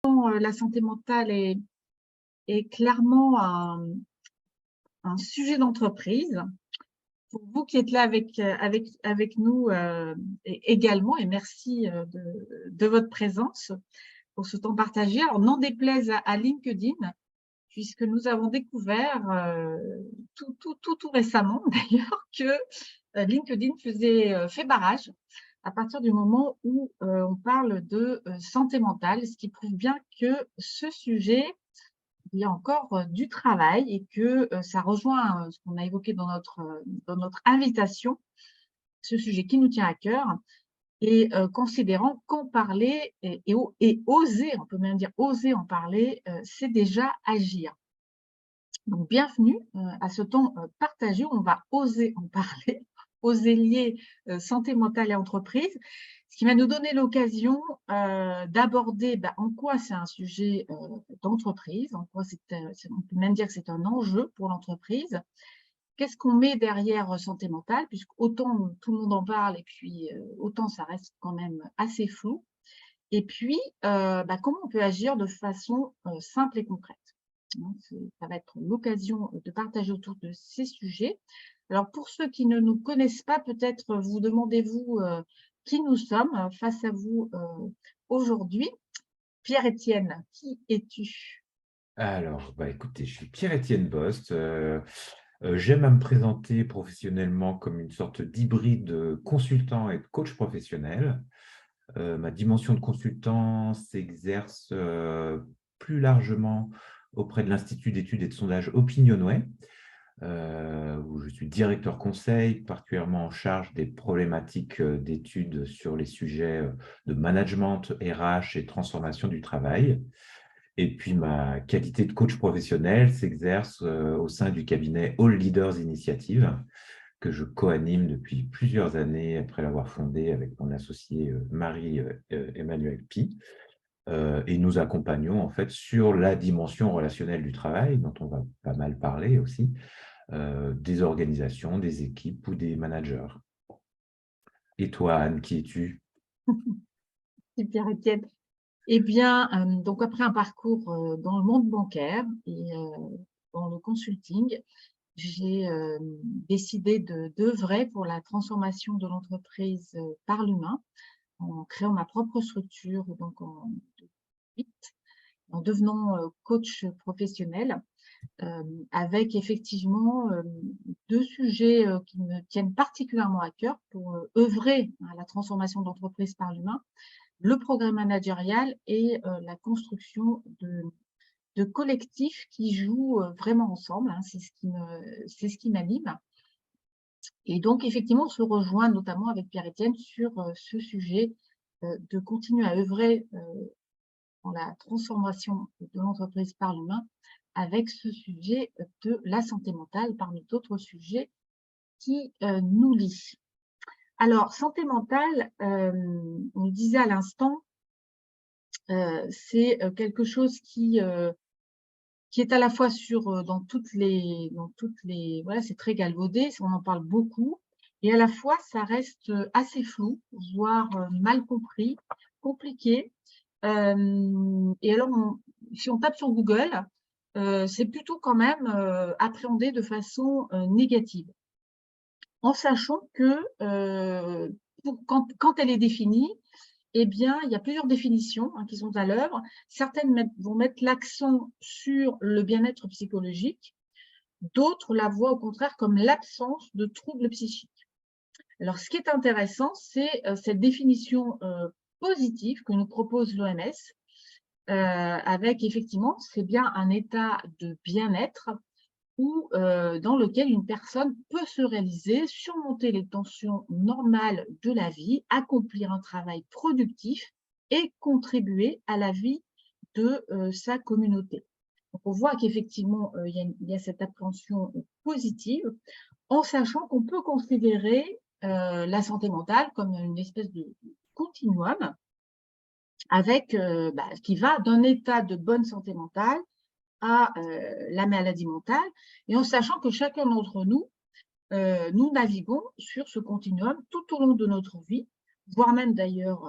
La santé mentale est clairement un sujet d'entreprise. Pour vous qui êtes là avec nous également, et merci de votre présence pour ce temps partagé. Alors, n'en déplaise à LinkedIn, puisque nous avons découvert tout récemment d'ailleurs que LinkedIn fait barrage à partir du moment où on parle de santé mentale, ce qui prouve bien que ce sujet, il y a encore du travail et que ça rejoint ce qu'on a évoqué dans notre invitation, ce sujet qui nous tient à cœur, et considérant qu'en parler et oser, on peut même dire oser en parler, c'est déjà agir. Donc, bienvenue à ce temps partagé où on va oser en parler, oser lier santé mentale et entreprise, ce qui va nous donner l'occasion d'aborder en quoi c'est un sujet d'entreprise, en quoi on peut même dire que c'est un enjeu pour l'entreprise. Qu'est-ce qu'on met derrière santé mentale, puisque autant tout le monde en parle et puis autant ça reste quand même assez flou. Et puis, comment on peut agir de façon simple et concrète. Ça va être l'occasion de partager autour de ces sujets. Alors, pour ceux qui ne nous connaissent pas, peut-être vous demandez-vous qui nous sommes face à vous aujourd'hui. Pierre-Étienne, qui es-tu? Alors, écoutez, je suis Pierre-Étienne Bost. J'aime à me présenter professionnellement comme une sorte d'hybride de consultant et de coach professionnel. Ma dimension de consultant s'exerce plus largement auprès de l'Institut d'études et de sondage Opinionway, où je suis directeur conseil, particulièrement en charge des problématiques d'études sur les sujets de management, RH et transformation du travail. Et puis, ma qualité de coach professionnel s'exerce au sein du cabinet All Leaders Initiative, que je co-anime depuis plusieurs années après l'avoir fondé avec mon associé Marie-Emmanuel Pi. Et nous accompagnons en fait sur la dimension relationnelle du travail, dont on va pas mal parler aussi, des organisations, des équipes ou des managers. Et toi, Anne, qui es-tu? Pierre-Étienne. Eh bien, donc après un parcours dans le monde bancaire et dans le consulting, j'ai décidé d'œuvrer pour la transformation de l'entreprise par l'humain en créant ma propre structure, donc en 2008, en devenant coach professionnel, avec effectivement deux sujets qui me tiennent particulièrement à cœur pour œuvrer à la transformation de l'entreprise par l'humain, le progrès managérial et la construction de collectifs qui jouent vraiment ensemble, hein. C'est ce qui m'anime. Et donc, effectivement, on se rejoint notamment avec Pierre-Étienne sur ce sujet de continuer à œuvrer dans la transformation de l'entreprise par l'humain avec ce sujet de la santé mentale parmi d'autres sujets qui nous lient. Alors, santé mentale, on le disait à l'instant, c'est quelque chose qui est à la fois dans toutes les voilà, c'est très galvaudé, on en parle beaucoup, et à la fois ça reste assez flou, voire mal compris, compliqué. Et alors, si on tape sur Google, c'est plutôt quand même appréhendé de façon négative, en sachant que quand elle est définie, eh bien, il y a plusieurs définitions qui sont à l'œuvre. Certaines vont mettre l'accent sur le bien-être psychologique, d'autres la voient au contraire comme l'absence de troubles psychiques. Alors, ce qui est intéressant, c'est cette définition positive que nous propose l'OMS, avec effectivement, c'est bien un état de bien-être dans lequel une personne peut se réaliser, surmonter les tensions normales de la vie, accomplir un travail productif et contribuer à la vie de sa communauté. Donc, on voit qu'effectivement, il y a cette appréhension positive, en sachant qu'on peut considérer la santé mentale comme une espèce de continuum avec, qui va d'un état de bonne santé mentale à la maladie mentale, et en sachant que chacun d'entre nous, nous naviguons sur ce continuum tout au long de notre vie, voire même d'ailleurs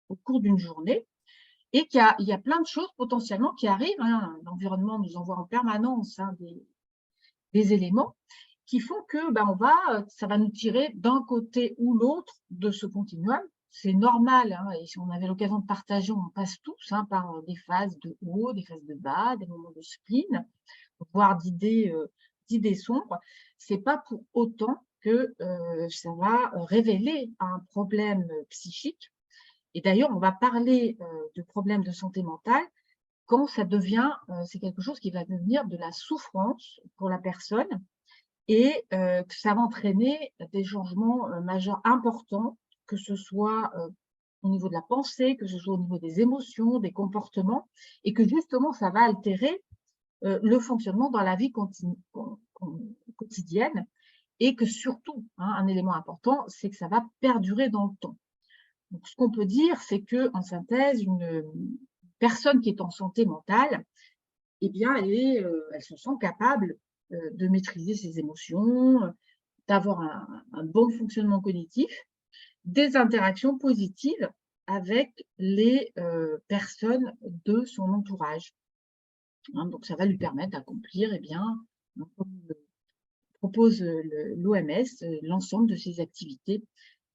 au cours d'une journée. et il y a plein de choses potentiellement qui arrivent, hein. L'environnement nous envoie en permanence, hein, des éléments qui font que, ben, ça va nous tirer d'un côté ou l'autre de ce continuum. C'est normal, hein, et si on avait l'occasion de partager, on passe tous, hein, par des phases de haut, des phases de bas, des moments de spleen, voire d'idées sombres. C'est pas pour autant que ça va révéler un problème psychique. Et d'ailleurs, on va parler de problèmes de santé mentale quand ça devient, c'est quelque chose qui va devenir de la souffrance pour la personne et que ça va entraîner des changements majeurs importants, que ce soit au niveau de la pensée, que ce soit au niveau des émotions, des comportements, et que justement ça va altérer le fonctionnement dans la vie quotidienne, et que surtout, hein, un élément important, c'est que ça va perdurer dans le temps. Donc, ce qu'on peut dire, c'est que, en synthèse, une personne qui est en santé mentale, eh bien, elle se sent capable de maîtriser ses émotions, d'avoir un bon fonctionnement cognitif, des interactions positives avec les personnes de son entourage. Hein, donc, ça va lui permettre d'accomplir, eh bien, comme propose l'OMS, l'ensemble de ses activités,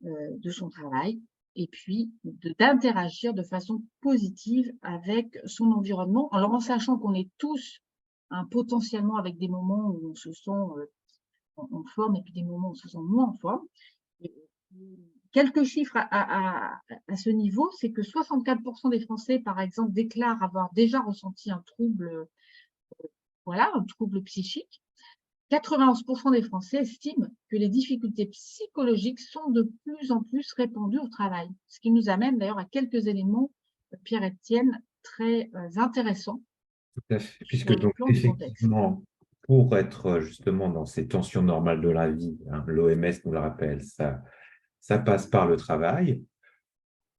de son travail, et puis d'interagir de façon positive avec son environnement, alors en sachant qu'on est tous, hein, potentiellement avec des moments où on se sent en forme et puis des moments où on se sent moins en forme. Et quelques chiffres à ce niveau, c'est que 64% des Français, par exemple, déclarent avoir déjà ressenti un trouble, voilà, un trouble psychique. 91% des Français estiment que les difficultés psychologiques sont de plus en plus répandues au travail. Ce qui nous amène d'ailleurs à quelques éléments, Pierre-Étienne, très intéressants Tout à fait. sur Puisque le donc, plan du contexte. effectivement, pour être justement dans ces tensions normales de la vie, hein, l'OMS nous le rappelle, ça passe par le travail.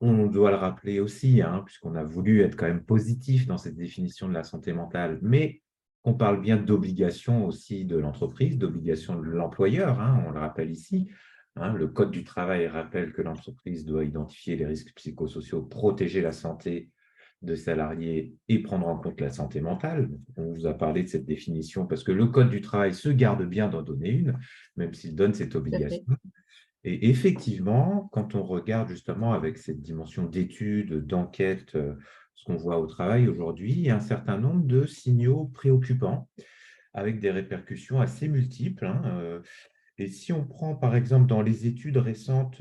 On doit le rappeler aussi, hein, puisqu'on a voulu être quand même positif dans cette définition de la santé mentale, mais on parle bien d'obligation aussi de l'entreprise, d'obligation de l'employeur, hein, on le rappelle ici. Hein, le Code du travail rappelle que l'entreprise doit identifier les risques psychosociaux, protéger la santé de salariés et prendre en compte la santé mentale. On vous a parlé de cette définition parce que le Code du travail se garde bien d'en donner une, même s'il donne cette Tout à obligation. fait. Et effectivement, quand on regarde justement avec cette dimension d'études, d'enquête, ce qu'on voit au travail aujourd'hui, il y a un certain nombre de signaux préoccupants avec des répercussions assez multiples, hein. Et si on prend par exemple dans les études récentes,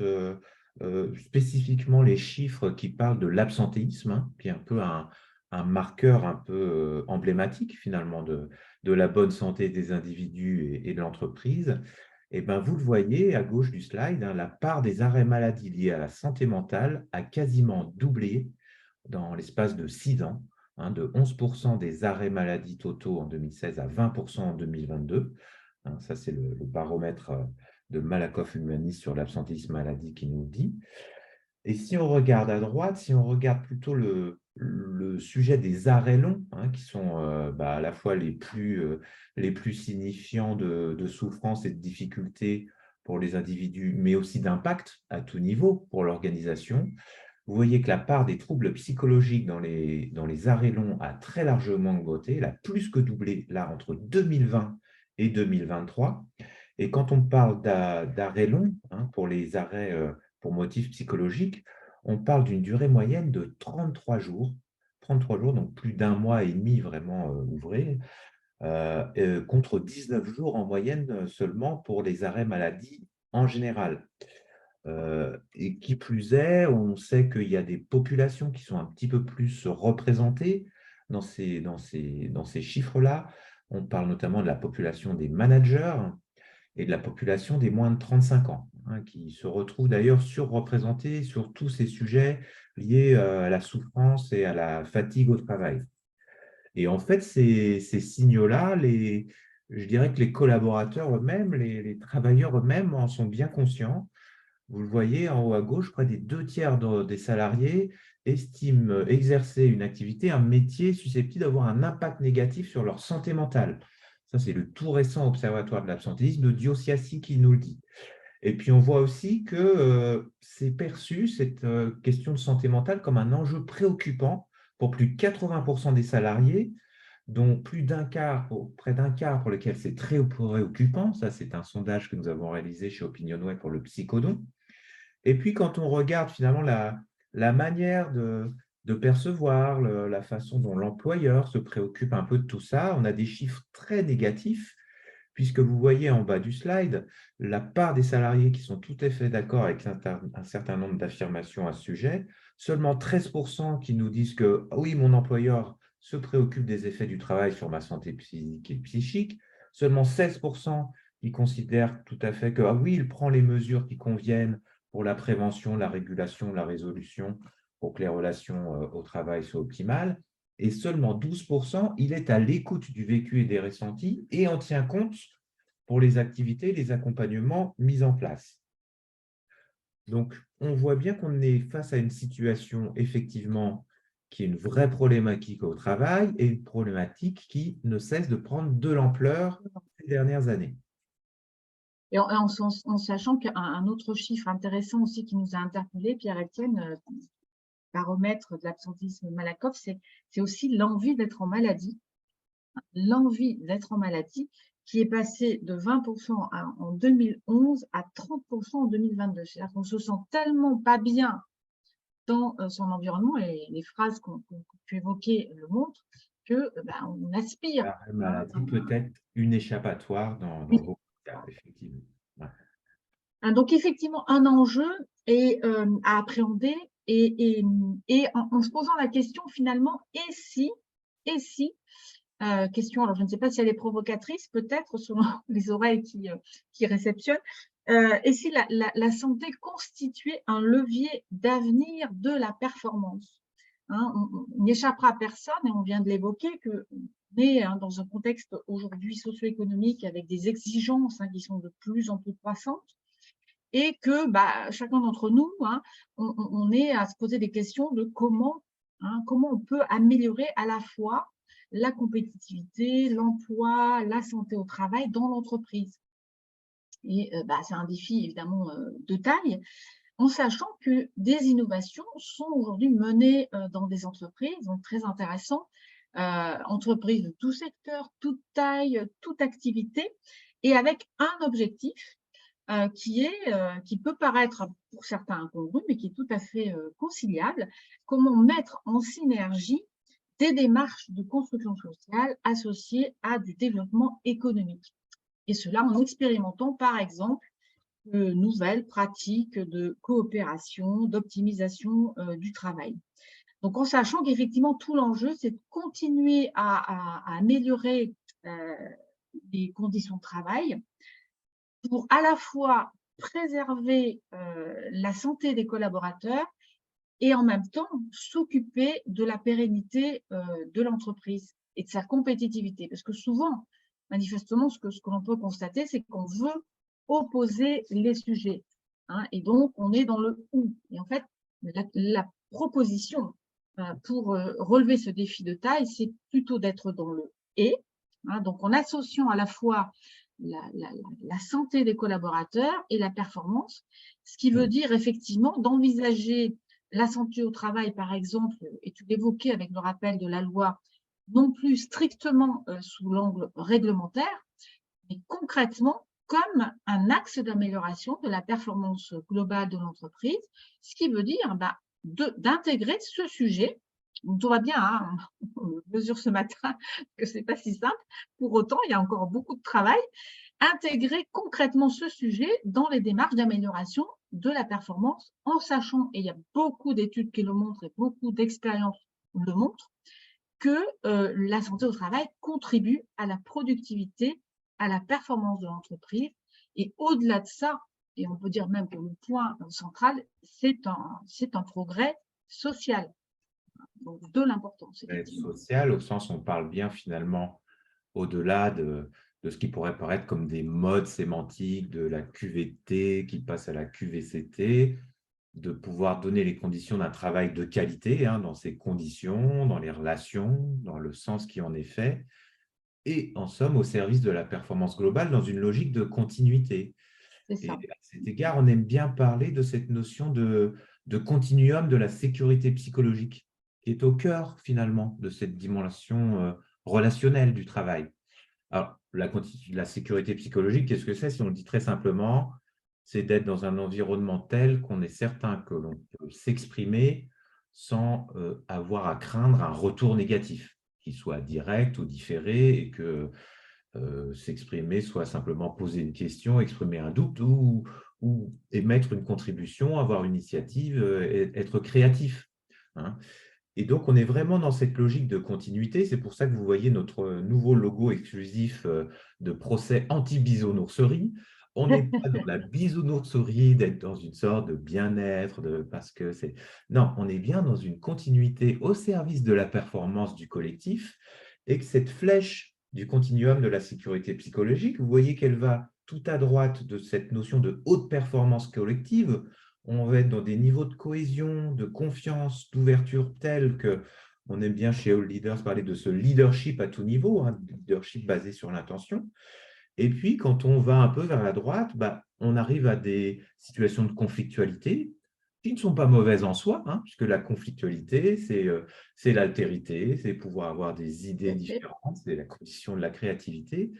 spécifiquement les chiffres qui parlent de l'absentéisme, hein, qui est un peu un marqueur un peu emblématique finalement de la bonne santé des individus et de l'entreprise, et ben, vous le voyez à gauche du slide, hein, la part des arrêts maladie liés à la santé mentale a quasiment doublé dans l'espace de 6 ans, hein, de 11% des arrêts maladie totaux en 2016 à 20% en 2022. Hein, ça, c'est le baromètre de Malakoff Humanis sur l'absentéisme maladie qui nous le dit. Et si on regarde à droite, si on regarde plutôt le sujet des arrêts longs, hein, qui sont à la fois les plus signifiants de souffrance et de difficulté pour les individus, mais aussi d'impact à tout niveau pour l'organisation, vous voyez que la part des troubles psychologiques dans les arrêts longs a très largement augmenté, elle a plus que doublé là entre 2020 et 2023. Et quand on parle d'arrêts longs, hein, pour les arrêts pour motifs psychologiques, on parle d'une durée moyenne de 33 jours. 33 jours, donc plus d'un mois et demi vraiment ouvré, contre 19 jours en moyenne seulement pour les arrêts maladie en général. Et qui plus est, on sait qu'il y a des populations qui sont un petit peu plus représentées dans ces chiffres-là. On parle notamment de la population des managers et de la population des moins de 35 ans, hein, qui se retrouvent d'ailleurs surreprésentées sur tous ces sujets liés à la souffrance et à la fatigue au travail. Et en fait, ces signaux-là, je dirais que les collaborateurs eux-mêmes, les travailleurs eux-mêmes en sont bien conscients. Vous le voyez en haut à gauche, près des 2 tiers des salariés estiment exercer une activité, un métier susceptible d'avoir un impact négatif sur leur santé mentale. Ça, c'est le tout récent observatoire de l'absentéisme de Diosiassi qui nous le dit. Et puis, on voit aussi que c'est perçu, cette question de santé mentale, comme un enjeu préoccupant pour plus de 80% des salariés, dont près d'un quart pour lesquels c'est très préoccupant. Ça, c'est un sondage que nous avons réalisé chez OpinionWay pour le Psychodon. Et puis, quand on regarde finalement la manière de percevoir, la façon dont l'employeur se préoccupe un peu de tout ça, on a des chiffres très négatifs, puisque vous voyez en bas du slide la part des salariés qui sont tout à fait d'accord avec un certain nombre d'affirmations à ce sujet, seulement 13% qui nous disent que ah oui, mon employeur se préoccupe des effets du travail sur ma santé physique et psychique, seulement 16% qui considèrent tout à fait que ah oui, il prend les mesures qui conviennent pour la prévention, la régulation, la résolution, pour que les relations au travail soient optimales. Et seulement 12%, il est à l'écoute du vécu et des ressentis et en tient compte pour les activités et les accompagnements mis en place. Donc, on voit bien qu'on est face à une situation, effectivement, qui est une vraie problématique au travail et une problématique qui ne cesse de prendre de l'ampleur ces dernières années. Et en sachant qu'un autre chiffre intéressant aussi qui nous a interpellés, Pierre-Étienne, baromètre de l'absentéisme Malakoff, c'est aussi l'envie d'être en maladie. L'envie d'être en maladie qui est passée de 20% en 2011 à 30% en 2022. C'est-à-dire qu'on se sent tellement pas bien dans son environnement, et les phrases que tu évoquais le montrent, que on aspire. La maladie peut être une échappatoire dans beaucoup de cas, effectivement. Ouais. Donc, effectivement, un enjeu à appréhender et en se posant la question, finalement, et si, question, alors je ne sais pas si elle est provocatrice, peut-être, selon les oreilles qui réceptionnent, et si la santé constituait un levier d'avenir de la performance, hein, on n'échappera à personne, et on vient de l'évoquer, qu'on est dans un contexte aujourd'hui socio-économique avec des exigences qui sont de plus en plus croissantes, et que chacun d'entre nous, on est à se poser des questions de comment on peut améliorer à la fois la compétitivité, l'emploi, la santé au travail dans l'entreprise. Et c'est un défi évidemment de taille, en sachant que des innovations sont aujourd'hui menées dans des entreprises, donc très intéressant, entreprises de tout secteur, toute taille, toute activité, et avec un objectif qui peut paraître pour certains incongru, mais qui est tout à fait conciliable. Comment mettre en synergie des démarches de construction sociale associées à du développement économique. Et cela en expérimentant, par exemple, de nouvelles pratiques de coopération, d'optimisation du travail. Donc, en sachant qu'effectivement, tout l'enjeu, c'est de continuer à améliorer les conditions de travail pour à la fois préserver la santé des collaborateurs et en même temps s'occuper de la pérennité de l'entreprise et de sa compétitivité. Parce que souvent, manifestement, ce que l'on peut constater, c'est qu'on veut opposer les sujets. Et donc, on est dans le « ou ». Et en fait, la proposition pour relever ce défi de taille, c'est plutôt d'être dans le « et ». Donc, en associant à la fois la santé des collaborateurs et la performance, ce qui veut dire effectivement d'envisager la santé au travail, par exemple, et tu l'évoquais avec le rappel de la loi, non plus strictement sous l'angle réglementaire, mais concrètement comme un axe d'amélioration de la performance globale de l'entreprise, ce qui veut dire d'intégrer ce sujet. Donc, on voit bien, on mesure ce matin que ce n'est pas si simple. Pour autant, il y a encore beaucoup de travail. Intégrer concrètement ce sujet dans les démarches d'amélioration de la performance, en sachant, et il y a beaucoup d'études qui le montrent et beaucoup d'expériences le montrent, que la santé au travail contribue à la productivité, à la performance de l'entreprise. Et au-delà de ça, et on peut dire même que le point central, c'est un progrès social. Donc, de l'importance. Social, au sens où on parle bien finalement au-delà de ce qui pourrait paraître comme des modes sémantiques, de la QVT qui passe à la QVCT, de pouvoir donner les conditions d'un travail de qualité, dans ces conditions, dans les relations, dans le sens qui en est fait, et en somme au service de la performance globale dans une logique de continuité. Et à cet égard, on aime bien parler de cette notion de continuum de la sécurité psychologique. qui est au cœur finalement de cette dimension relationnelle du travail. Alors, la sécurité psychologique, qu'est-ce que c'est? Si on le dit très simplement, c'est d'être dans un environnement tel qu'on est certain que l'on peut s'exprimer sans avoir à craindre un retour négatif, qu'il soit direct ou différé, et que s'exprimer soit simplement poser une question, exprimer un doute ou émettre une contribution, avoir une initiative, être créatif, hein. Et donc, on est vraiment dans cette logique de continuité. C'est pour ça que vous voyez notre nouveau logo exclusif de procès anti-bisounourserie. On n'est pas dans la bisounourserie d'être dans une sorte de bien-être, parce que c'est… Non, on est bien dans une continuité au service de la performance du collectif, et que cette flèche du continuum de la sécurité psychologique, vous voyez qu'elle va tout à droite de cette notion de haute performance collective. On va être dans des niveaux de cohésion, de confiance, d'ouverture tels que on aime bien chez All Leaders parler de ce leadership à tout niveau, hein, leadership basé sur l'intention. Et puis, quand on va un peu vers la droite, on arrive à des situations de conflictualité qui ne sont pas mauvaises en soi, hein, puisque la conflictualité, c'est l'altérité, c'est pouvoir avoir des idées différentes, c'est la condition de la créativité.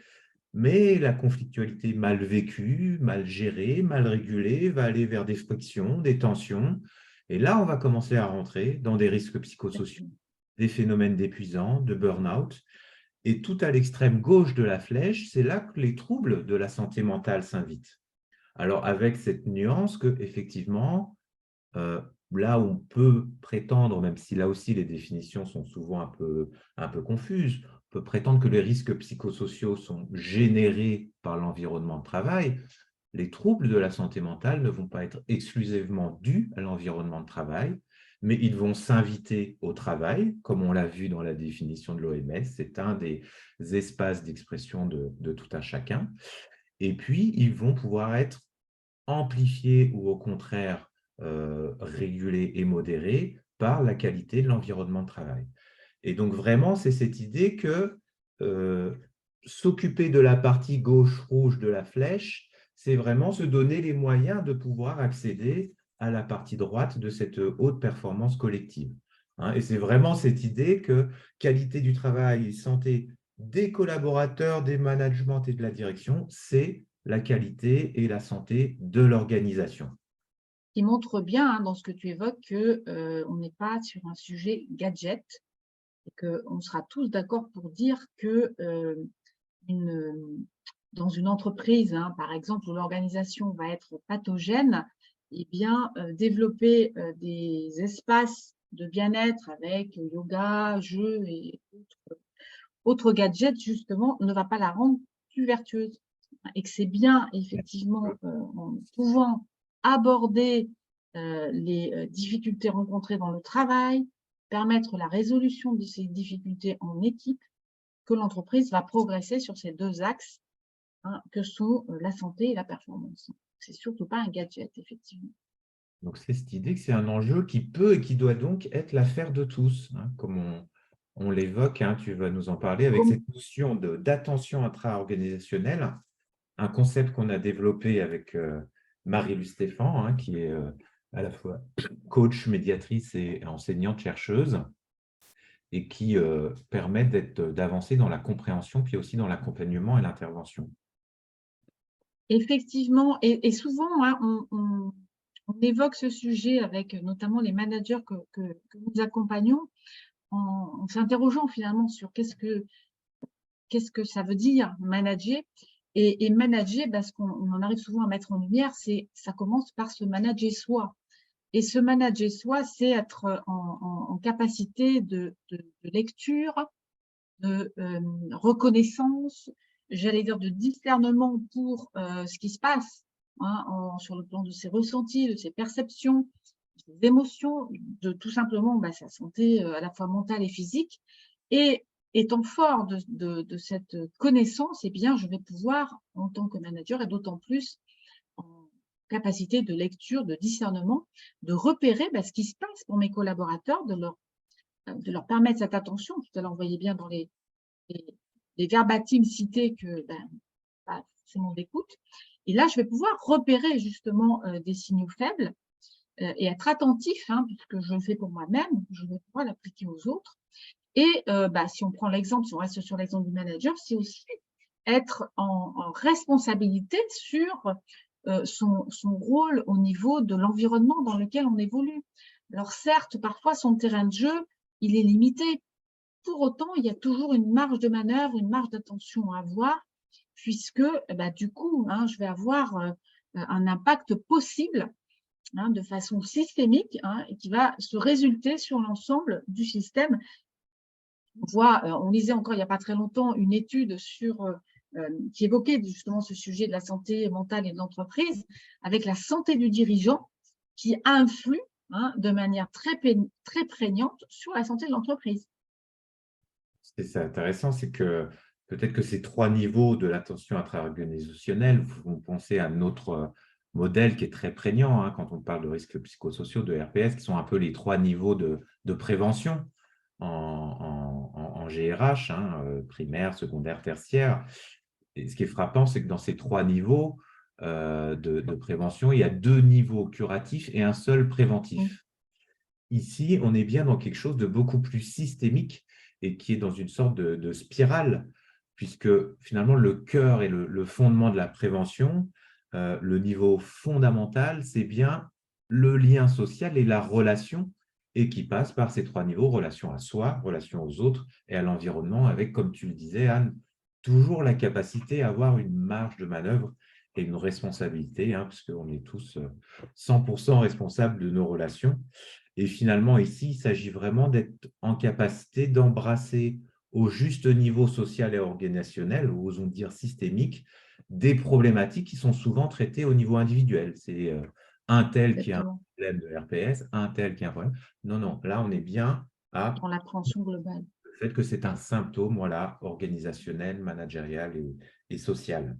Mais la conflictualité mal vécue, mal gérée, mal régulée va aller vers des frictions, des tensions. Et là, on va commencer à rentrer dans des risques psychosociaux, des phénomènes d'épuisant, de burn-out. Et tout à l'extrême gauche de la flèche, c'est là que les troubles de la santé mentale s'invitent. Alors, avec cette nuance que, effectivement, là où on peut prétendre, même si là aussi les définitions sont souvent un peu confuses, on peut prétendre que les risques psychosociaux sont générés par l'environnement de travail. Les troubles de la santé mentale ne vont pas être exclusivement dus à l'environnement de travail, mais ils vont s'inviter au travail, comme on l'a vu dans la définition de l'OMS. C'est un des espaces d'expression de tout un chacun. Et puis, ils vont pouvoir être amplifiés ou au contraire régulés et modérés par la qualité de l'environnement de travail. Et donc, vraiment, c'est cette idée que s'occuper de la partie gauche rouge de la flèche, c'est vraiment se donner les moyens de pouvoir accéder à la partie droite de cette haute performance collective, hein. Et c'est vraiment cette idée que qualité du travail, santé des collaborateurs, des managements et de la direction, c'est la qualité et la santé de l'organisation. Qui montre bien, hein, dans ce que tu évoques, que on n'est pas sur un sujet gadget et qu'on sera tous d'accord pour dire que dans une entreprise, hein, par exemple, où l'organisation va être pathogène, eh bien, développer des espaces de bien-être avec yoga, jeux et autres gadgets, justement, ne va pas la rendre plus vertueuse. Et que c'est bien, effectivement, en pouvant aborder les difficultés rencontrées dans le travail, permettre la résolution de ces difficultés en équipe, que l'entreprise va progresser sur ces deux axes, hein, que sont la santé et la performance. C'est surtout pas un gadget, effectivement. Donc, c'est cette idée que c'est un enjeu qui peut et qui doit donc être l'affaire de tous, hein, comme on l'évoque, hein, tu vas nous en parler, avec Comme cette notion d'attention intra-organisationnelle, un concept qu'on a développé avec Marie-Luce Stéphan, hein, qui est à la fois coach, médiatrice et enseignante-chercheuse, et qui permet d'avancer dans la compréhension, puis aussi dans l'accompagnement et l'intervention. effectivement, et souvent, hein, on évoque ce sujet avec notamment les managers que nous accompagnons, en s'interrogeant finalement sur qu'est-ce que ça veut dire manager. Et manager, ce qu'on en arrive souvent à mettre en lumière, ça commence par se manager soi. Et se manager soi, c'est être en capacité de lecture, de reconnaissance, j'allais dire de discernement pour ce qui se passe, hein, sur le plan de ses ressentis, de ses perceptions, de ses émotions, de tout simplement sa santé à la fois mentale et physique. Et étant fort de cette connaissance, eh bien, je vais pouvoir, en tant que manager, et d'autant plus en capacité de lecture, de discernement, de repérer ce qui se passe pour mes collaborateurs, de leur permettre cette attention. Tout à l'heure, on voyait bien dans les verbatims cités que pas forcément d'écoute. Et là, je vais pouvoir repérer justement des signaux faibles et être attentif, hein, puisque je le fais pour moi-même, je vais pouvoir l'appliquer aux autres. Et si on prend l'exemple, si on reste sur l'exemple du manager, c'est aussi être en responsabilité sur son rôle au niveau de l'environnement dans lequel on évolue. Alors certes, parfois son terrain de jeu, il est limité. Pour autant, il y a toujours une marge de manœuvre, une marge d'attention à avoir, puisque du coup, hein, je vais avoir un impact possible, hein, de façon systémique, hein, et qui va se résulter sur l'ensemble du système. On lisait encore il n'y a pas très longtemps une étude qui évoquait justement ce sujet de la santé mentale et de l'entreprise, avec la santé du dirigeant qui influe, hein, de manière très prégnante sur la santé de l'entreprise. C'est intéressant, c'est que peut-être que ces 3 niveaux de l'attention intra-organisationnelle font penser à un autre modèle qui est très prégnant, hein, quand on parle de risques psychosociaux, de RPS, qui sont un peu les 3 niveaux de prévention en GRH, hein, primaire, secondaire, tertiaire. Et ce qui est frappant, c'est que dans ces 3 niveaux de prévention, il y a 2 niveaux curatifs et un seul préventif. Ici, on est bien dans quelque chose de beaucoup plus systémique et qui est dans une sorte de spirale, puisque finalement, le cœur et le fondement de la prévention, le niveau fondamental, c'est bien le lien social et la relation, et qui passe par ces 3 niveaux, relation à soi, relation aux autres et à l'environnement, avec, comme tu le disais, Anne, toujours la capacité à avoir une marge de manœuvre et une responsabilité, hein, puisqu'on est tous 100% responsables de nos relations. Et finalement, ici, il s'agit vraiment d'être en capacité d'embrasser au juste niveau social et organisationnel, ou osons dire systémique, des problématiques qui sont souvent traitées au niveau individuel. C'est un tel qui a un Exactement. problème de RPS, un tel qui a un problème. Non, non, là, on est bien à Dans l'appréhension globale. le fait que c'est un symptôme, voilà, organisationnel, managérial et social.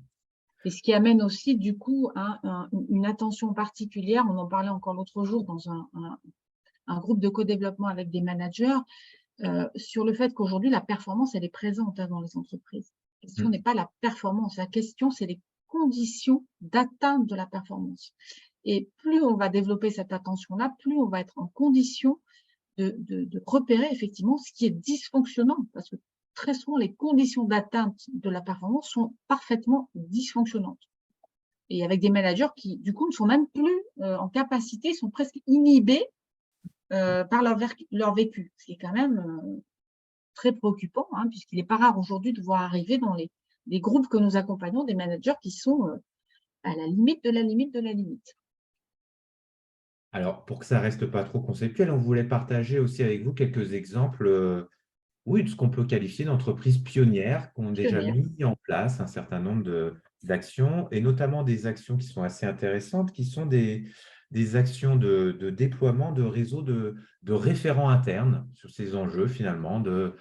Et ce qui amène aussi, du coup, une attention particulière. On en parlait encore l'autre jour dans un groupe de co-développement avec des managers, sur le fait qu'aujourd'hui, la performance, elle est présente, hein, dans les entreprises. La question n'est pas la performance. La question, c'est les conditions d'atteinte de la performance. Et plus on va développer cette attention-là, plus on va être en condition de repérer effectivement ce qui est dysfonctionnant. Parce que très souvent, les conditions d'atteinte de la performance sont parfaitement dysfonctionnantes. Et avec des managers qui, du coup, ne sont même plus en capacité, sont presque inhibés par leur vécu, ce qui est quand même très préoccupant, hein, puisqu'il n'est pas rare aujourd'hui de voir arriver dans les groupes que nous accompagnons des managers qui sont à la limite de la limite de la limite. Alors, pour que ça ne reste pas trop conceptuel, on voulait partager aussi avec vous quelques exemples, oui, de ce qu'on peut qualifier d'entreprises pionnières qui ont déjà Pionnière. mis en place un certain nombre d'actions, et notamment des actions qui sont assez intéressantes, qui sont des actions de déploiement de réseaux de référents internes sur ces enjeux, finalement, de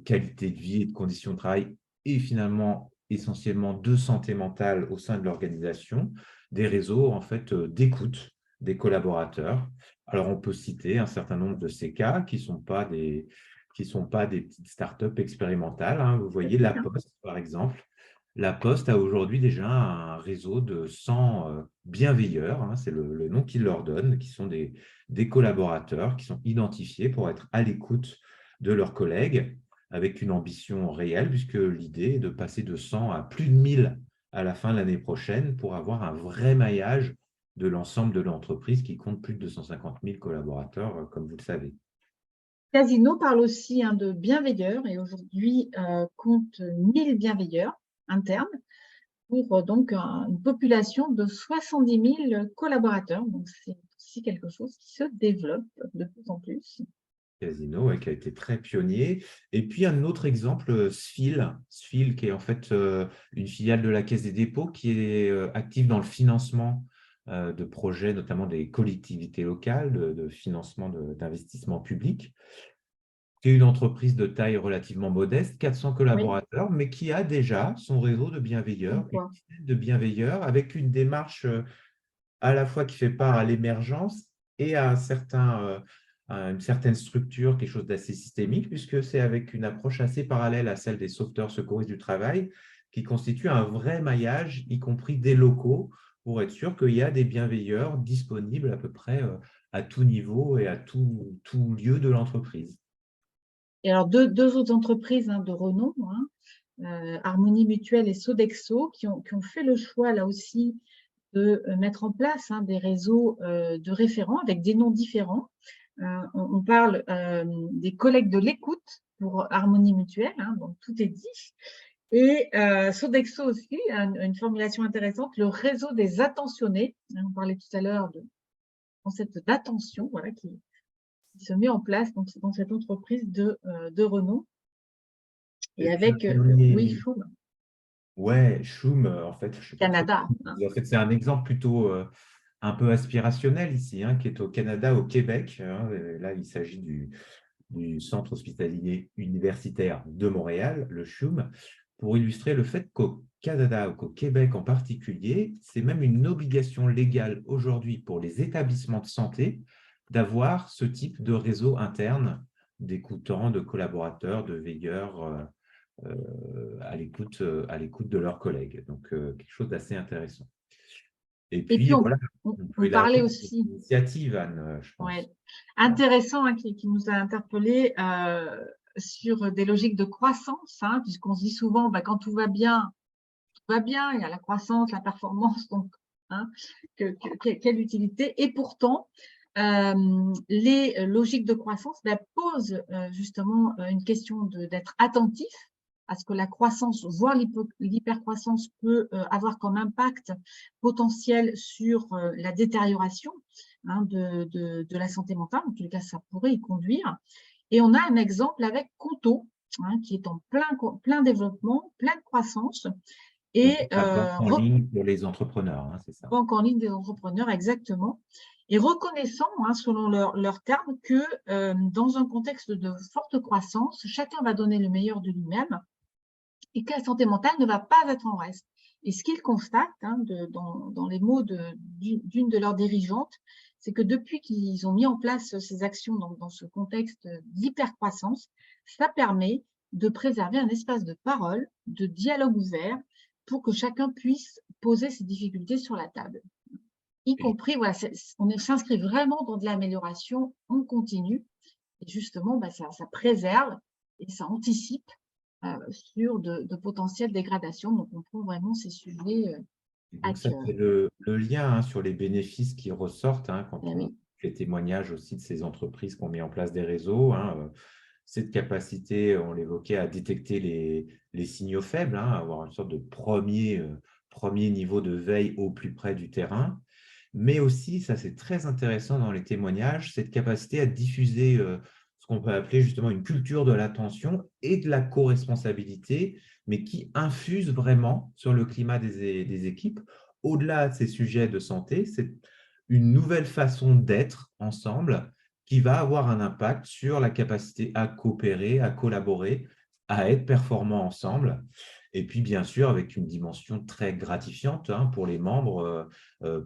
qualité de vie et de conditions de travail, et finalement, essentiellement, de santé mentale au sein de l'organisation, des réseaux, en fait, d'écoute des collaborateurs. Alors, on peut citer un certain nombre de ces cas qui ne sont pas des petites startups expérimentales, hein. Vous voyez, La Poste, par exemple. La Poste a aujourd'hui déjà un réseau de 100 bienveilleurs, hein, c'est le nom qu'ils leur donnent, qui sont des collaborateurs qui sont identifiés pour être à l'écoute de leurs collègues, avec une ambition réelle, puisque l'idée est de passer de 100 à plus de 1000 à la fin de l'année prochaine pour avoir un vrai maillage de l'ensemble de l'entreprise qui compte plus de 250 000 collaborateurs, comme vous le savez. Casino parle aussi, hein, de bienveilleurs et aujourd'hui compte 1000 bienveilleurs internes pour donc une population de 70 000 collaborateurs. Donc, c'est aussi quelque chose qui se développe de plus en plus. Casino, ouais, qui a été très pionnier. Et puis, un autre exemple, SFIL, qui est en fait une filiale de la Caisse des dépôts, qui est active dans le financement de projets, notamment des collectivités locales, de financement d'investissements publics, qui est une entreprise de taille relativement modeste, 400 Oui, collaborateurs, mais qui a déjà son réseau de comme bienveilleurs, une quoi. dizaine de bienveilleurs, avec une démarche à la fois qui fait part à l'émergence et à une certaine structure, quelque chose d'assez systémique, puisque c'est avec une approche assez parallèle à celle des sauveteurs secouristes du travail, qui constitue un vrai maillage, y compris des locaux, pour être sûr qu'il y a des bienveilleurs disponibles à peu près à tout niveau et à tout lieu de l'entreprise. Et alors, deux autres entreprises de renom, Harmonie Mutuelle et Sodexo, qui ont fait le choix, là aussi, de mettre en place des réseaux de référents avec des noms différents. On parle des collègues de l'écoute pour Harmonie Mutuelle, donc tout est dit. Et Sodexo aussi, une formulation intéressante, le réseau des attentionnés. On parlait tout à l'heure du concept d'attention, voilà, qui se met en place dans cette entreprise de renom. Et Et puis, avec, oui, Choum, ouais, Choum, en fait, je sais pas trop. Canada. En fait, c'est un exemple plutôt un peu aspirationnel ici, qui est au Canada, au Québec. Et là, il s'agit du Centre hospitalier universitaire de Montréal, le CHUM, pour illustrer le fait qu'au Canada ou qu'au Québec en particulier, c'est même une obligation légale aujourd'hui pour les établissements de santé d'avoir ce type de réseau interne d'écoutants, de collaborateurs, de veilleurs à l'écoute de leurs collègues. Donc, quelque chose d'assez intéressant. Et Et puis, puis, voilà, on peut on parlait élargir cette aussi, initiative, Anne, je pense. ouais, intéressant, qui nous a interpellés sur des logiques de croissance, puisqu'on se dit souvent, quand tout va bien, il y a la croissance, la performance, donc quelle utilité. Et pourtant, les logiques de croissance posent justement une question d'être attentif à ce que la croissance, voire l'hypercroissance, peut avoir comme impact potentiel sur la détérioration de la santé mentale. En tout cas, ça pourrait y conduire. Et on a un exemple avec Conto, qui est en plein développement, pleine croissance. Donc, Et la banque en ligne pour les entrepreneurs, c'est ça. banque en ligne des entrepreneurs, exactement. Et reconnaissant, selon leurs termes, que dans un contexte de forte croissance, chacun va donner le meilleur de lui-même et que la santé mentale ne va pas être en reste. Et ce qu'ils constatent, dans les mots d'une de leurs dirigeantes, c'est que depuis qu'ils ont mis en place ces actions dans ce contexte d'hypercroissance, ça permet de préserver un espace de parole, de dialogue ouvert, pour que chacun puisse poser ses difficultés sur la table. Y compris, voilà, on s'inscrit vraiment dans de l'amélioration en continu. Et justement, ça préserve et ça anticipe sur de potentielles dégradations. Donc, on prend vraiment ces sujets à Donc, ça cœur. fait le lien sur les bénéfices qui ressortent quand Eh on oui, fait témoignage aussi de ces entreprises qui ont mis en place des réseaux. Cette capacité, on l'évoquait, à détecter les signaux faibles, avoir une sorte de premier niveau de veille au plus près du terrain. Mais aussi, ça c'est très intéressant dans les témoignages, cette capacité à diffuser ce qu'on peut appeler justement une culture de l'attention et de la co-responsabilité, mais qui infuse vraiment sur le climat des équipes. Au-delà de ces sujets de santé, c'est une nouvelle façon d'être ensemble qui va avoir un impact sur la capacité à coopérer, à collaborer, à être performants ensemble. Et puis, bien sûr, avec une dimension très gratifiante pour les membres,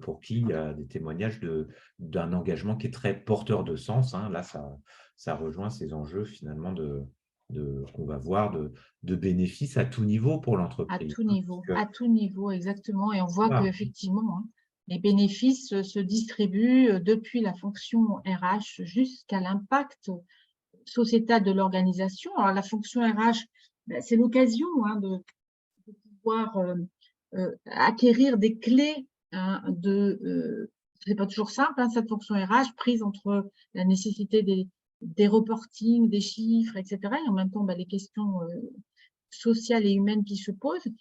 pour qui il y a des témoignages d'un engagement qui est très porteur de sens. Là, ça rejoint ces enjeux finalement qu'on va voir de bénéfices à tout niveau pour l'entreprise. à tout niveau, exactement. Et on voit Voilà. qu'effectivement, les bénéfices se distribuent depuis la fonction RH jusqu'à l'impact sociétal de l'organisation. Alors, la fonction RH, c'est l'occasion de pouvoir acquérir des clés c'est pas toujours simple, cette fonction RH prise entre la nécessité des reportings, des chiffres, etc. Et en même temps, les questions sociales et humaines qui se posent.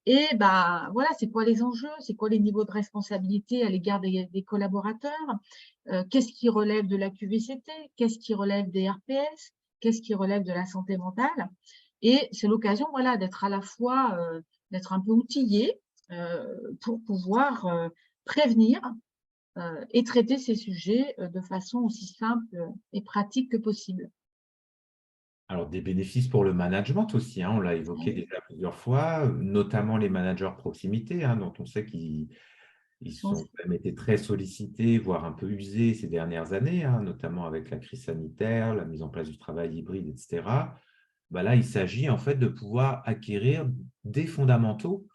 Et voilà, c'est quoi les enjeux, c'est quoi les niveaux de responsabilité à l'égard des collaborateurs, qu'est-ce qui relève de la QVCT, qu'est-ce qui relève des RPS, qu'est-ce qui relève de la santé mentale. Et c'est l'occasion, voilà, d'être à la fois, d'être un peu outillé pour pouvoir prévenir et traiter ces sujets de façon aussi simple et pratique que possible. Alors, des bénéfices pour le management aussi, on l'a évoqué Oui, déjà plusieurs fois, notamment les managers proximité, dont on sait qu'ils donc, sont quand même été très sollicités, voire un peu usés ces dernières années, notamment avec la crise sanitaire, la mise en place du travail hybride, etc. Là, il s'agit en fait de pouvoir acquérir des fondamentaux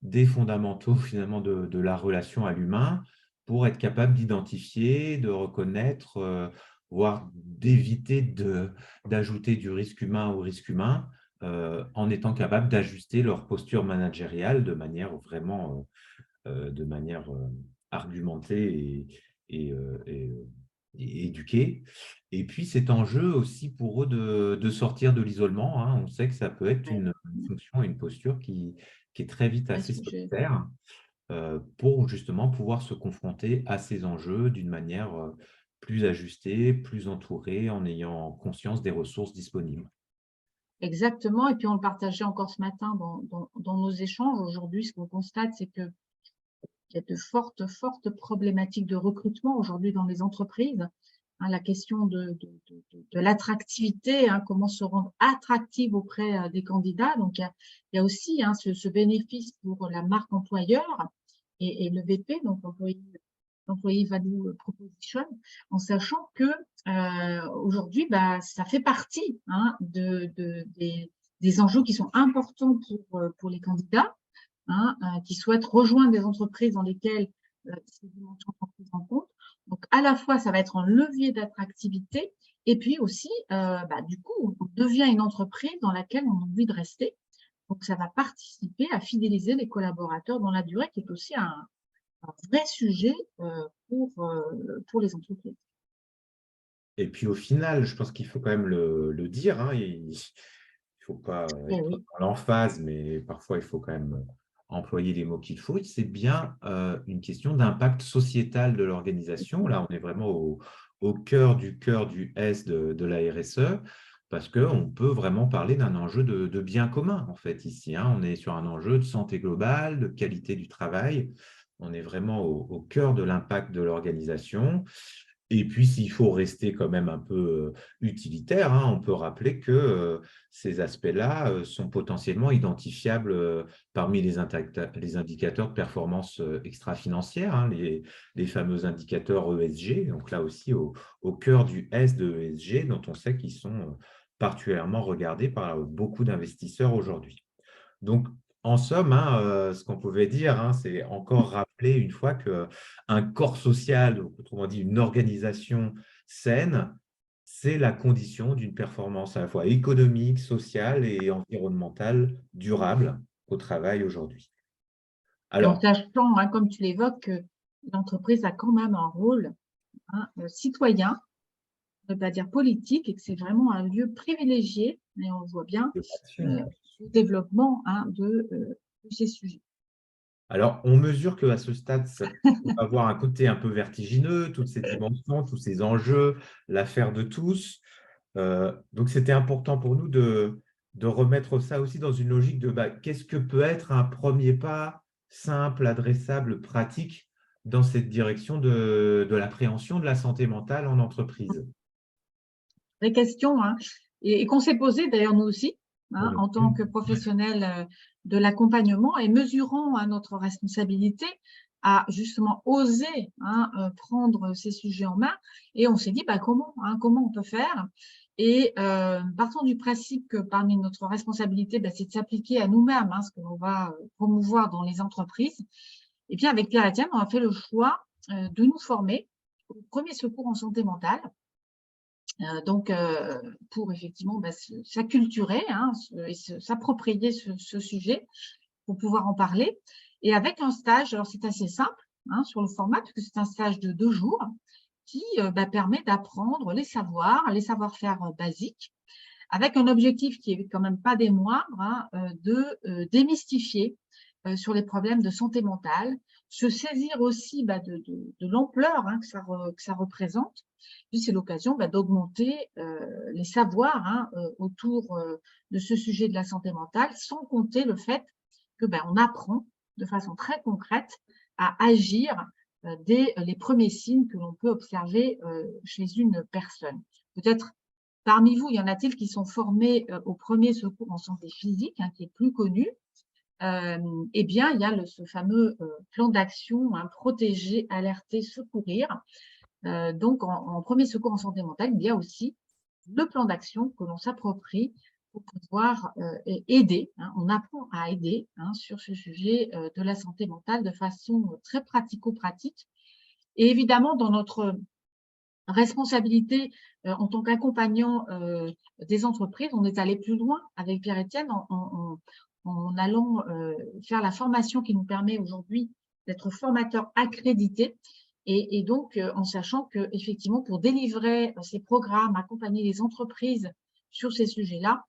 des fondamentaux finalement de la relation à l'humain pour être capable d'identifier, de reconnaître, voire d'éviter d'ajouter du risque humain au risque humain, en étant capable d'ajuster leur posture managériale de manière vraiment de manière argumentée et éduquée. Et puis, c'est en jeu aussi pour eux de sortir de l'isolement, hein. On sait que ça peut être Ouais, une fonction, une posture qui est très vite vrai assez sujet. solitaire pour justement pouvoir se confronter à ces enjeux d'une manière plus ajustée, plus entourée, en ayant conscience des ressources disponibles. Exactement, et puis on le partageait encore ce matin dans nos échanges. Aujourd'hui, ce qu'on constate, c'est qu'il y a de fortes problématiques de recrutement aujourd'hui dans les entreprises. Hein, la question de l'attractivité, hein, comment se rendre attractive auprès des candidats. Donc, il y a aussi, hein, ce bénéfice pour la marque employeur et le VP, donc Employee Value Proposition, en sachant que aujourd'hui, bah, ça fait partie, hein, des enjeux qui sont importants pour les candidats, hein, qui souhaitent rejoindre des entreprises dans lesquelles ces dimensions sont prises en compte. Donc, à la fois, ça va être un levier d'attractivité, et puis aussi, bah, du coup, on devient une entreprise dans laquelle on a envie de rester. Donc, ça va participer à fidéliser les collaborateurs dans la durée, qui est aussi un vrai sujet pour les entreprises. Et puis au final, je pense qu'il faut quand même le dire, hein, il faut pas Eh être oui, dans l'emphase, mais parfois il faut quand même employer les mots qu'il faut. C'est bien une question d'impact sociétal de l'organisation. Là, on est vraiment au cœur du S de la RSE, parce qu'on peut vraiment parler d'un enjeu de bien commun, en fait, ici, hein. On est sur un enjeu de santé globale, de qualité du travail. On est vraiment au cœur de l'impact de l'organisation. Et puis, s'il faut rester quand même un peu utilitaire, hein, on peut rappeler que ces aspects-là sont potentiellement identifiables parmi les indicateurs de performance extra-financière, hein, les fameux indicateurs ESG. Donc là aussi, au cœur du S de ESG, dont on sait qu'ils sont particulièrement regardés par beaucoup d'investisseurs aujourd'hui. Donc, en somme, hein, ce qu'on pouvait dire, hein, c'est encore rappeler une fois qu'un corps social, donc autrement dit une organisation saine, c'est la condition d'une performance à la fois économique, sociale et environnementale durable au travail aujourd'hui. et en Alors, sachant, hein, comme tu l'évoques, que l'entreprise a quand même un rôle, hein, citoyen, ne pas dire politique, et que c'est vraiment un lieu privilégié, et on le voit bien, euh, au développement, hein, de ces sujets. Alors, on mesure qu'à ce stade, ça peut avoir un côté un peu vertigineux, toutes ces dimensions, tous ces enjeux, l'affaire de tous. Donc, c'était important pour nous de remettre ça aussi dans une logique de bah, qu'est-ce que peut être un premier pas simple, adressable, pratique dans cette direction de l'appréhension de la santé mentale en entreprise. Des questions, hein, et qu'on s'est posées d'ailleurs nous aussi, hein, en tant que Ouais. professionnels de l'accompagnement, et mesurant, hein, notre responsabilité à justement oser, hein, prendre ces sujets en main. Et on s'est dit, bah, comment on peut faire? Et partons du principe que parmi notre responsabilité, bah, c'est de s'appliquer à nous-mêmes, hein, ce que l'on va promouvoir dans les entreprises. Et bien, avec Pierre-Étienne, on a fait le choix de nous former au premier secours en santé mentale. Donc, pour effectivement, bah, s'acculturer, hein, s'approprier ce sujet pour pouvoir en parler. Et avec un stage, alors c'est assez simple, hein, sur le format, puisque c'est un stage de 2 jours qui bah, permet d'apprendre les savoir-faire basiques, avec un objectif qui est quand même pas des moindres, hein, de démystifier sur les problèmes de santé mentale, se saisir aussi bah, de l'ampleur, hein, que ça représente. Puis c'est l'occasion bah, d'augmenter les savoirs, hein, autour de ce sujet de la santé mentale, sans compter le fait que bah, on apprend de façon très concrète à agir dès les premiers signes que l'on peut observer chez une personne. Peut-être parmi vous, y en a-t-il qui sont formés au premier secours en santé physique, hein, qui est plus connu? Eh bien, il y a ce fameux plan d'action, hein, protéger, alerter, secourir. Donc, en premier secours en santé mentale, il y a aussi le plan d'action que l'on s'approprie pour pouvoir aider, hein, on apprend à aider, hein, sur ce sujet de la santé mentale de façon très pratico-pratique. Et évidemment, dans notre responsabilité en tant qu'accompagnant des entreprises, on est allé plus loin avec Pierre-Étienne en allant faire la formation qui nous permet aujourd'hui d'être formateur accrédité. Et donc, en sachant qu'effectivement, pour délivrer ces programmes, accompagner les entreprises sur ces sujets-là,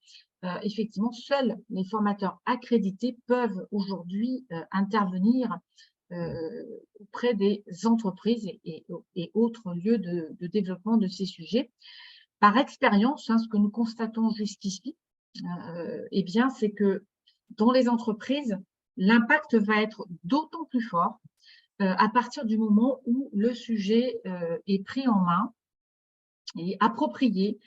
effectivement, seuls les formateurs accrédités peuvent aujourd'hui intervenir auprès des entreprises et autres lieux de développement de ces sujets. Par expérience, hein, ce que nous constatons jusqu'ici, eh bien, c'est que dans les entreprises, l'impact va être d'autant plus fort à partir du moment où le sujet est pris en main et approprié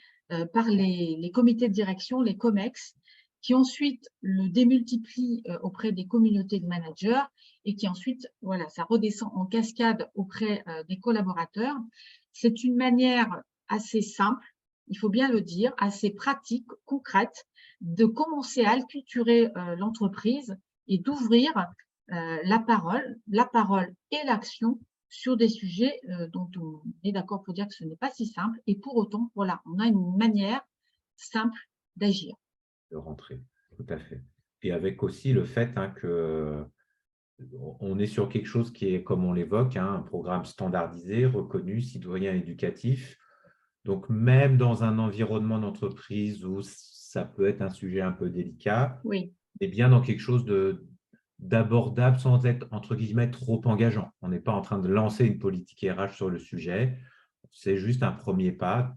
par les comités de direction, les COMEX, qui ensuite le démultiplient auprès des communautés de managers et qui ensuite, voilà, ça redescend en cascade auprès des collaborateurs. C'est une manière assez simple, il faut bien le dire, assez pratique, concrète, de commencer à acculturer l'entreprise et d'ouvrir la parole et l'action sur des sujets dont on est d'accord pour dire que ce n'est pas si simple. Et pour autant, voilà, on a une manière simple d'agir. De rentrer, tout à fait. Et avec aussi le fait que on est sur quelque chose qui est, comme on l'évoque, un programme standardisé, reconnu, citoyen éducatif. Donc, même dans un environnement d'entreprise où ça peut être un sujet un peu délicat, Oui, et bien dans quelque chose d'abordable sans être, entre guillemets, trop engageant. On n'est pas en train de lancer une politique RH sur le sujet. C'est juste un premier pas,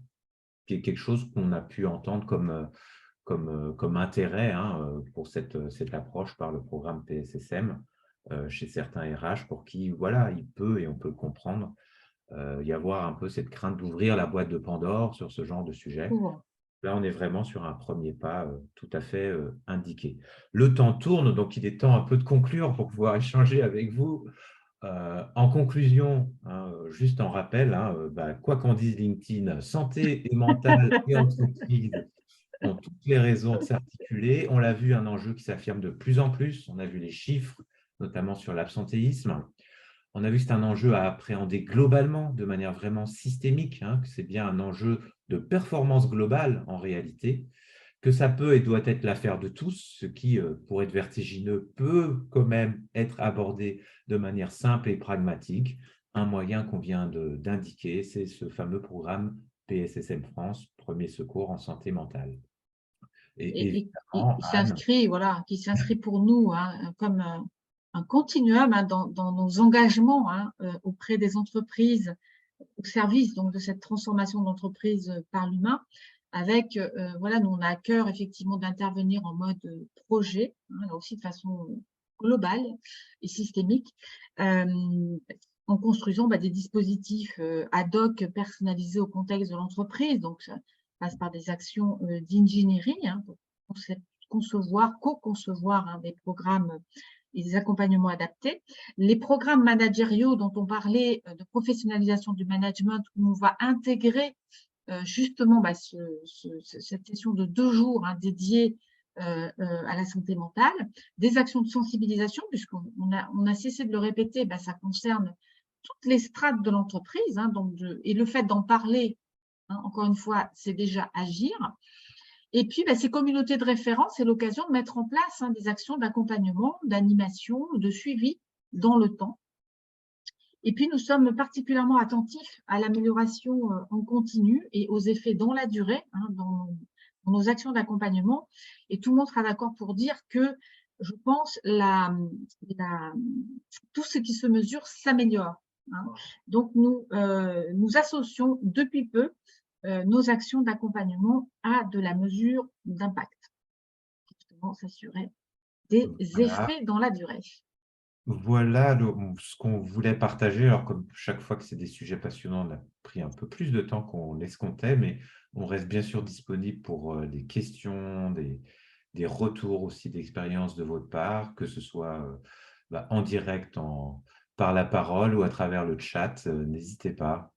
qui est quelque chose qu'on a pu entendre comme intérêt, hein, pour cette approche par le programme PSSM chez certains RH pour qui, voilà, il peut, et on peut le comprendre, y avoir un peu cette crainte d'ouvrir la boîte de Pandore sur ce genre de sujet. souvent. Là, on est vraiment sur un premier pas tout à fait indiqué. Le temps tourne, donc il est temps un peu de conclure pour pouvoir échanger avec vous. En conclusion, hein, juste en rappel, hein, quoi qu'en dise LinkedIn, santé et mentale et entreprise ont toutes les raisons de s'articuler. On l'a vu, un enjeu qui s'affirme de plus en plus. On a vu les chiffres, notamment sur l'absentéisme. On a vu que c'est un enjeu à appréhender globalement, de manière vraiment systémique, hein, que c'est bien un enjeu de performance globale en réalité, que ça peut et doit être l'affaire de tous, ce qui, pour être vertigineux, peut quand même être abordé de manière simple et pragmatique. Un moyen qu'on vient d'indiquer, c'est ce fameux programme PSSM France, Premier secours en santé mentale. Et Et qui évidemment, Anne, s'inscrit, voilà, qui s'inscrit pour nous, hein, comme un continuum, hein, dans nos engagements, hein, auprès des entreprises, au service donc de cette transformation d'entreprise par l'humain, avec voilà, nous on a à cœur effectivement d'intervenir en mode projet, hein, là aussi de façon globale et systémique, en construisant des dispositifs ad hoc personnalisés au contexte de l'entreprise. Donc ça passe par des actions d'ingénierie, hein, pour concevoir, co-concevoir, hein, des programmes et des accompagnements adaptés. Les programmes managériaux dont on parlait, de professionnalisation du management, où on va intégrer justement cette session de 2 jours, hein, dédiée à la santé mentale, des actions de sensibilisation, puisqu'on a cessé de le répéter, ça concerne toutes les strates de l'entreprise, hein, et le fait d'en parler, hein, encore une fois, c'est déjà agir. Et puis, ces communautés de référence, c'est l'occasion de mettre en place, hein, des actions d'accompagnement, d'animation, de suivi dans le temps. Et puis, nous sommes particulièrement attentifs à l'amélioration en continu et aux effets dans la durée, hein, dans nos actions d'accompagnement. Et tout le monde sera d'accord pour dire que, je pense, tout ce qui se mesure s'améliore, hein. Donc, nous associons depuis peu nos actions d'accompagnement à de la mesure d'impact, pour justement s'assurer des voilà. effets dans la durée. Voilà ce qu'on voulait partager. Alors, comme chaque fois que c'est des sujets passionnants, on a pris un peu plus de temps qu'on l'escomptait, mais on reste bien sûr disponible pour des questions, des retours aussi d'expérience de votre part, que ce soit en direct, par la parole ou à travers le chat. N'hésitez pas.